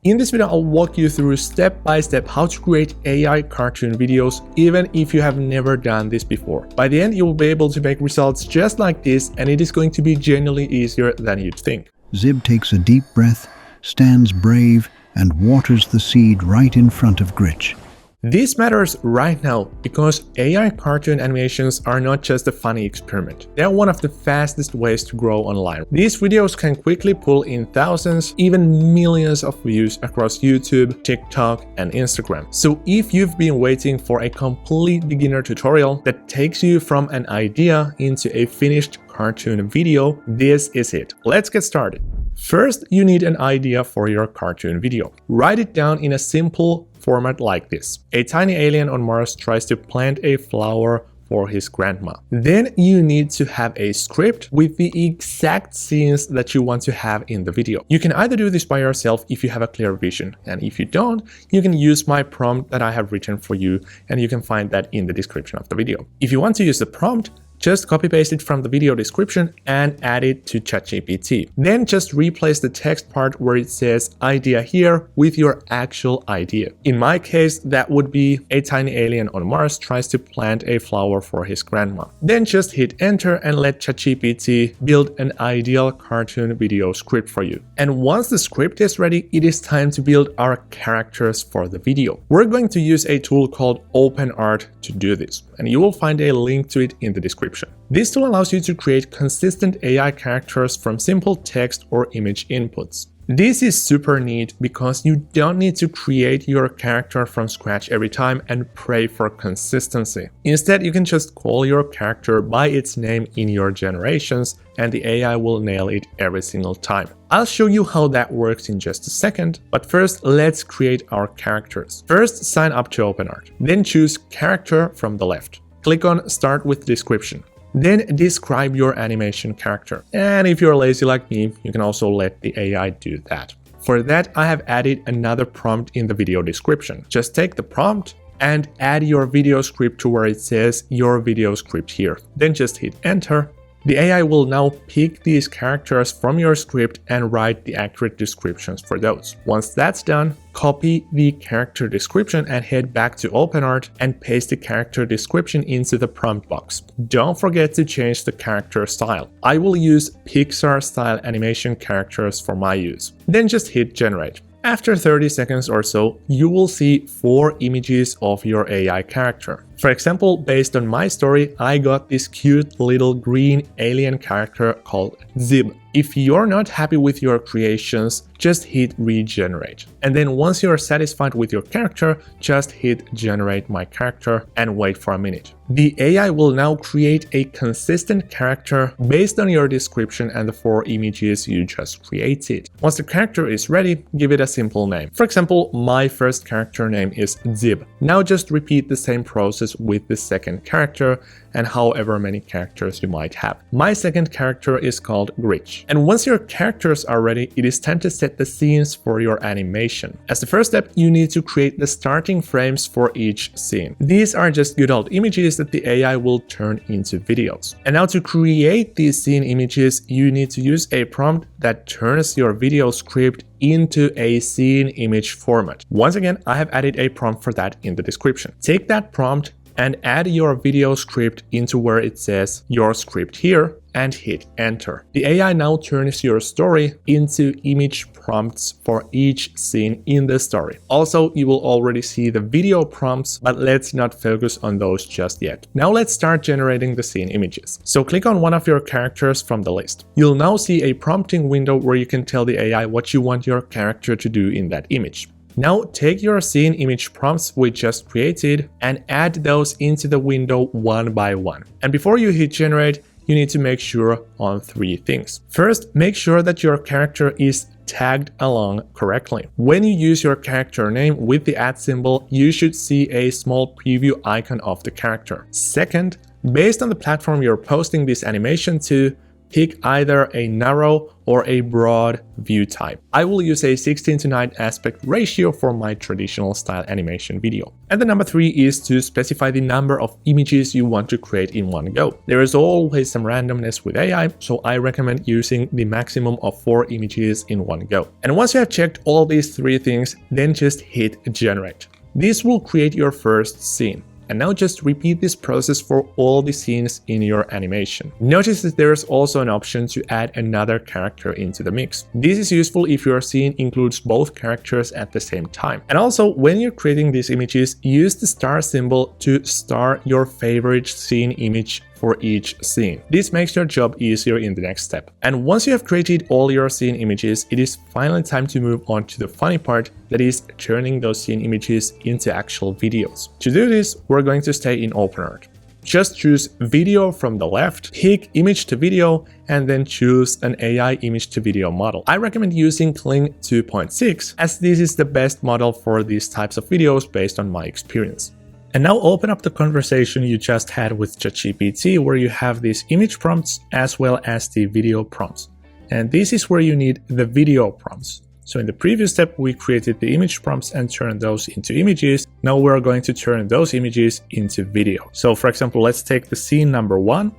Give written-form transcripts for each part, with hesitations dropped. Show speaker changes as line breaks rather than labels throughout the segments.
In this video, I'll walk you through step by step how to create AI cartoon videos, even if you have never done this before. By the end, you will be able to make results just like this, and it is going to be genuinely easier than you'd think.
Zib takes a deep breath, stands brave, and waters the seed right in front of Gritch.
This matters right now because AI cartoon animations are not just a funny experiment. They are one of the fastest ways to grow online. These videos can quickly pull in thousands, even millions of views across YouTube, TikTok, and Instagram. So if you've been waiting for a complete beginner tutorial that takes you from an idea into a finished cartoon video, this is it. Let's get started. First, you need an idea for your cartoon video. Write it down in a simple format like this. A tiny alien on Mars tries to plant a flower for his grandma. Then you need to have a script with the exact scenes that you want to have in the video. You can either do this by yourself if you have a clear vision, and if you don't, you can use my prompt that I have written for you, and you can find that in the description of the video. If you want to use the prompt, just copy paste it from the video description and add it to ChatGPT. Then just replace the text part where it says idea here with your actual idea. In my case, that would be a tiny alien on Mars tries to plant a flower for his grandma. Then just hit enter and let ChatGPT build an ideal cartoon video script for you. And once the script is ready, it is time to build our characters for the video. We're going to use a tool called OpenArt to do this, and you will find a link to it in the description. This tool allows you to create consistent AI characters from simple text or image inputs. This is super neat because you don't need to create your character from scratch every time and pray for consistency. Instead, you can just call your character by its name in your generations and the AI will nail it every single time. I'll show you how that works in just a second, but first let's create our characters. First, sign up to OpenArt. Then choose Character from the left. Click on Start with Description. Then describe your animation character. And if you're lazy like me, you can also let the AI do that. For that, I have added another prompt in the video description. Just take the prompt and add your video script to where it says your video script here. Then just hit enter. The AI will now pick these characters from your script and write the accurate descriptions for those. Once that's done, copy the character description and head back to OpenArt and paste the character description into the prompt box. Don't forget to change the character style. I will use Pixar style animation characters for my use. Then just hit generate. After 30 seconds or so, you will see 4 images of your AI character. For example, based on my story, I got this cute little green alien character called Zib. If you're not happy with your creations, just hit regenerate. And then once you're satisfied with your character, just hit generate my character and wait for a minute. The AI will now create a consistent character based on your description and the 4 images you just created. Once the character is ready, give it a simple name. For example, my first character name is Zib. Now just repeat the same process with the second character and however many characters you might have. My second character is called Gritch. And once your characters are ready, it is time to set the scenes for your animation. As the first step, you need to create the starting frames for each scene. These are just good old images that the AI will turn into videos. And now to create these scene images, you need to use a prompt that turns your video script into a scene image format. Once again, I have added a prompt for that in the description. Take that prompt and add your video script into where it says your script here and hit enter. The AI now turns your story into image prompts for each scene in the story. Also, you will already see the video prompts, but let's not focus on those just yet. Now let's start generating the scene images. So click on one of your characters from the list. You'll now see a prompting window where you can tell the AI what you want your character to do in that image. Now take your scene image prompts we just created and add those into the window one by one. And before you hit generate, you need to make sure on 3 things. First, make sure that your character is tagged along correctly. When you use your character name with the @ symbol, you should see a small preview icon of the character. Second, based on the platform you're posting this animation to, Pick either a narrow or a broad view type. I will use a 16:9 aspect ratio for my traditional style animation video. And the number 3 is to specify the number of images you want to create in one go. There is always some randomness with AI, so I recommend using the maximum of 4 images in one go. And once you have checked all these 3 things, then just hit generate. This will create your first scene. And now just repeat this process for all the scenes in your animation. Notice that there is also an option to add another character into the mix. This is useful if your scene includes both characters at the same time. And also, when you're creating these images, use the star symbol to star your favorite scene image for each scene. This makes your job easier in the next step. And once you have created all your scene images, it is finally time to move on to the funny part, that is turning those scene images into actual videos. To do this, we're going to stay in OpenArt. Just choose video from the left, pick image to video, and then choose an AI image to video model. I recommend using Kling 2.6 as this is the best model for these types of videos based on my experience. And now open up the conversation you just had with ChatGPT, where you have these image prompts as well as the video prompts. And this is where you need the video prompts. So in the previous step, we created the image prompts and turned those into images. Now we're going to turn those images into video. So for example, let's take the scene number 1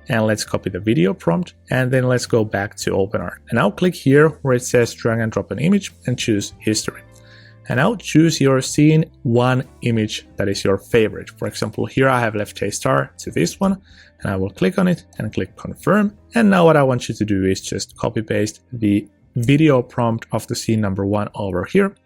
and let's copy the video prompt, and then let's go back to OpenArt. And now click here where it says drag and drop an image and choose history. And now choose your scene 1 image that is your favorite. For example, here I have left a star to this one, and I will click on it and click confirm. And now what I want you to do is just copy paste the video prompt of the scene number 1 over here.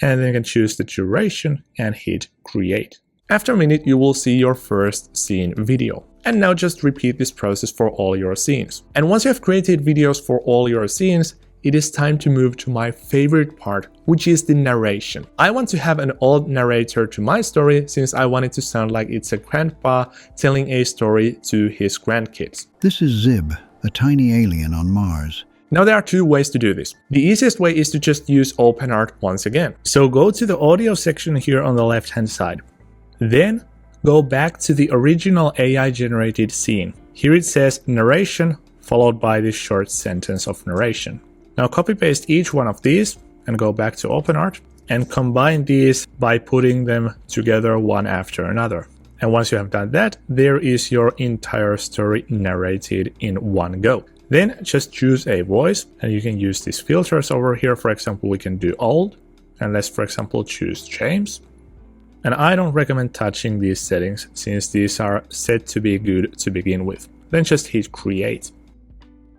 And then you can choose the duration and hit create. After a minute, you will see your first scene video. And now just repeat this process for all your scenes. And once you have created videos for all your scenes, it is time to move to my favorite part, which is the narration. I want to have an old narrator to my story since I want it to sound like it's a grandpa telling a story to his grandkids.
This is Zib, a tiny alien on Mars.
Now there are 2 ways to do this. The easiest way is to just use OpenArt once again. So go to the audio section here on the left hand side. Then go back to the original AI generated scene. Here it says narration followed by this short sentence of narration. Now copy paste each one of these and go back to OpenArt and combine these by putting them together one after another. And once you have done that, there is your entire story narrated in one go. Then just choose a voice and you can use these filters over here. For example, we can do old and let's for example choose James. And I don't recommend touching these settings since these are set to be good to begin with. Then just hit create.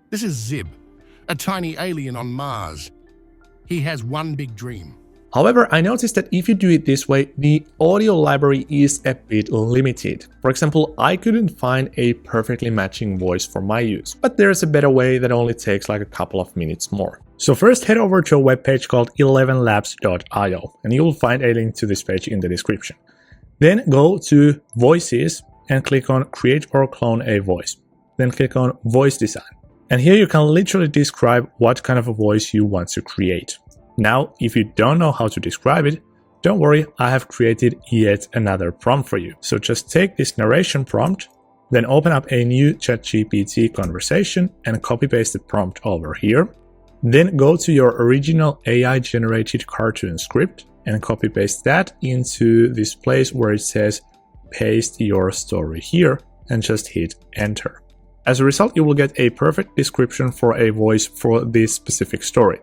This is Zib, a tiny alien on Mars. He has one big dream.
However, I noticed that if you do it this way, the audio library is a bit limited. For example, I couldn't find a perfectly matching voice for my use, but there's a better way that only takes like a couple of minutes more. So first head over to a webpage called 11labs.io and you will find a link to this page in the description. Then go to voices and click on create or clone a voice. Then click on voice design. And here you can literally describe what kind of a voice you want to create. Now, if you don't know how to describe it, don't worry, I have created yet another prompt for you. So just take this narration prompt, then open up a new ChatGPT conversation and copy paste the prompt over here. Then go to your original AI generated cartoon script and copy paste that into this place where it says paste your story here and just hit enter. As a result, you will get a perfect description for a voice for this specific story.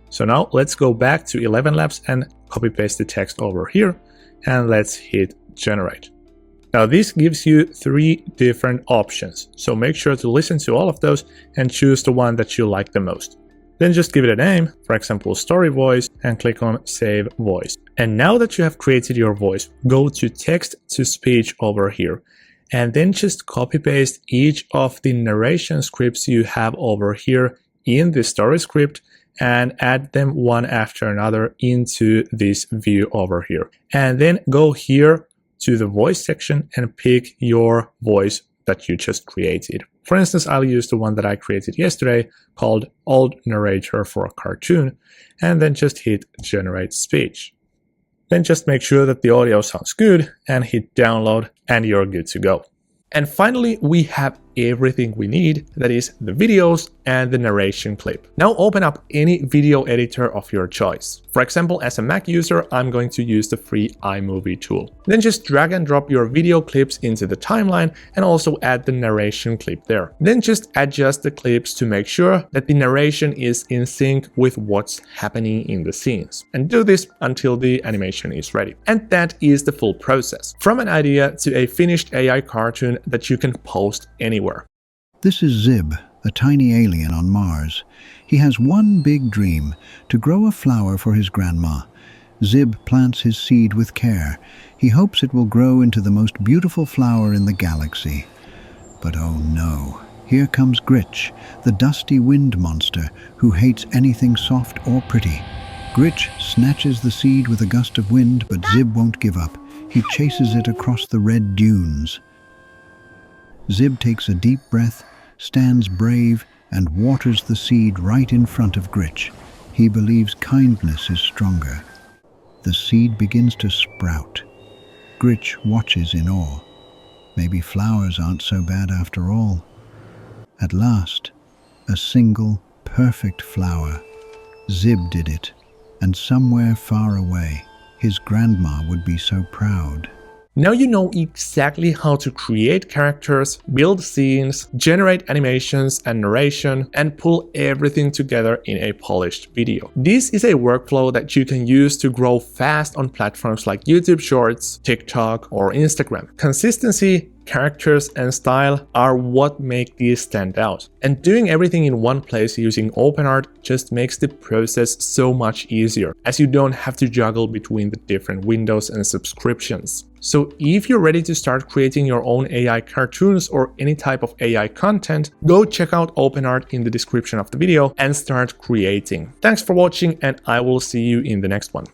So now let's go back to 11 Labs and copy paste the text over here and let's hit generate. Now this gives you 3 different options. So make sure to listen to all of those and choose the one that you like the most. Then just give it a name, for example, story voice, and click on save voice. And now that you have created your voice, go to text to speech over here. And then just copy paste each of the narration scripts you have over here in the story script and add them one after another into this view over here. And then go here to the voice section and pick your voice that you just created. For instance, I'll use the one that I created yesterday called Old Narrator for a cartoon, and then just hit generate speech. Then just make sure that the audio sounds good and hit download and you're good to go. And finally, we have everything we need, that is, the videos and the narration clip. Now open up any video editor of your choice. For example, as a Mac user, I'm going to use the free iMovie tool. Then just drag and drop your video clips into the timeline and also add the narration clip there. Then just adjust the clips to make sure that the narration is in sync with what's happening in the scenes. And do this until the animation is ready. And that is the full process, from an idea to a finished AI cartoon that you can post anywhere.
This is Zib, a tiny alien on Mars. He has one big dream: to grow a flower for his grandma. Zib plants his seed with care. He hopes it will grow into the most beautiful flower in the galaxy. But oh no, here comes Gritch, the dusty wind monster who hates anything soft or pretty. Gritch snatches the seed with a gust of wind, but Zib won't give up. He chases it across the red dunes. Zib takes a deep breath, stands brave, and waters the seed right in front of Gritch. He believes kindness is stronger. The seed begins to sprout. Gritch watches in awe. Maybe flowers aren't so bad after all. At last, a single, perfect flower. Zib did it, and somewhere far away, his grandma would be so proud.
Now you know exactly how to create characters, build scenes, generate animations and narration, and pull everything together in a polished video. This is a workflow that you can use to grow fast on platforms like YouTube Shorts, TikTok, or Instagram. Consistency, characters, and style are what make these stand out. And doing everything in one place using OpenArt just makes the process so much easier, as you don't have to juggle between the different windows and subscriptions. So if you're ready to start creating your own AI cartoons or any type of AI content, go check out OpenArt in the description of the video and start creating. Thanks for watching, and I will see you in the next one.